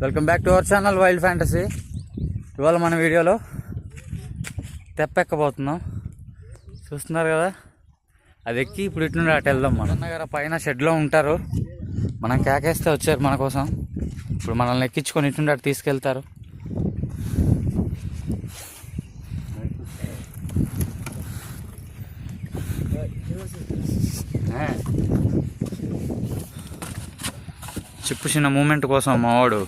Welcome back to our channel wild fantasy. ఇవాళ మన వీడియోలో తెప్పెక్కబోతున్నాం. చూస్తున్నారు కదా, అది ఎక్కి ఇప్పుడు ఇటు నుండి అటు వెళ్దాం. మన దగ్గర పైన షెడ్లో ఉంటారు, మనం కేకేస్తే వచ్చారు మన కోసం. ఇప్పుడు మనల్ని ఎక్కించుకొని ఇటు నుండి అటు తీసుకెళ్తారు. చిప్పు చిన్న మూమెంట్ కోసం మావాడు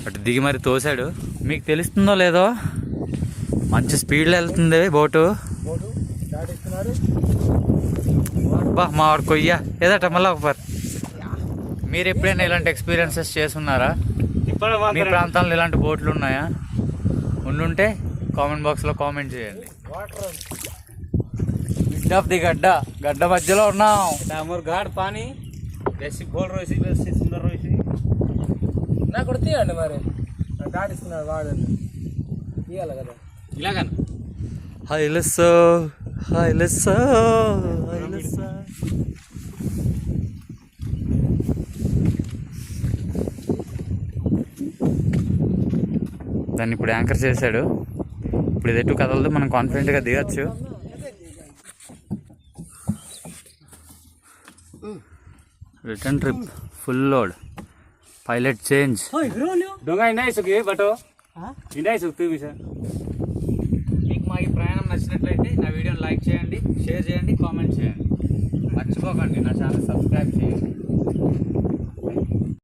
అటు దిగి మరి తోసాడు. మీకు తెలుస్తుందో లేదో, మంచి స్పీడ్లో వెళ్తుంది బోటు. బా మావాడు కొయ్య ఏదట మళ్ళీ ఒకసారి. మీరు ఎప్పుడైనా ఇలాంటి ఎక్స్పీరియన్సెస్ చేస్తున్నారా? మీ ప్రాంతాల్లో ఇలాంటి బోట్లు ఉన్నాయా? ఉండుంటే కామెంట్ బాక్స్లో కామెంట్ చేయండి. మిడ్ ఆఫ్ ది గడ్డ మధ్యలో ఉన్నాం. గాడ్ పానీ జైసి బోల్ రోసి జైసి సుందర్ రోసి నా కూడా తీయండి. మరి గాడ్ ఇస్తున్నాడు వాడు, తీయాలి కదా ఇలాగని. హైలెస్సో దాన్ని ఇప్పుడు యాంకర్ చేశాడు. ఇప్పుడు ఇది ఎటు కదలదు, మనం కాన్ఫిడెంట్గా దిగచ్చు. Return trip full load, pilot change. దొంగ ఇండాయి సుఖి బటో ఇండాయి సుఖి విషయం. మీకు మా ఈ ప్రయాణం నచ్చినట్లయితే నా వీడియోని లైక్ చేయండి, షేర్ చేయండి, కామెంట్ చేయండి. మర్చిపోకండి నా ఛానల్ సబ్స్క్రైబ్ చేయండి.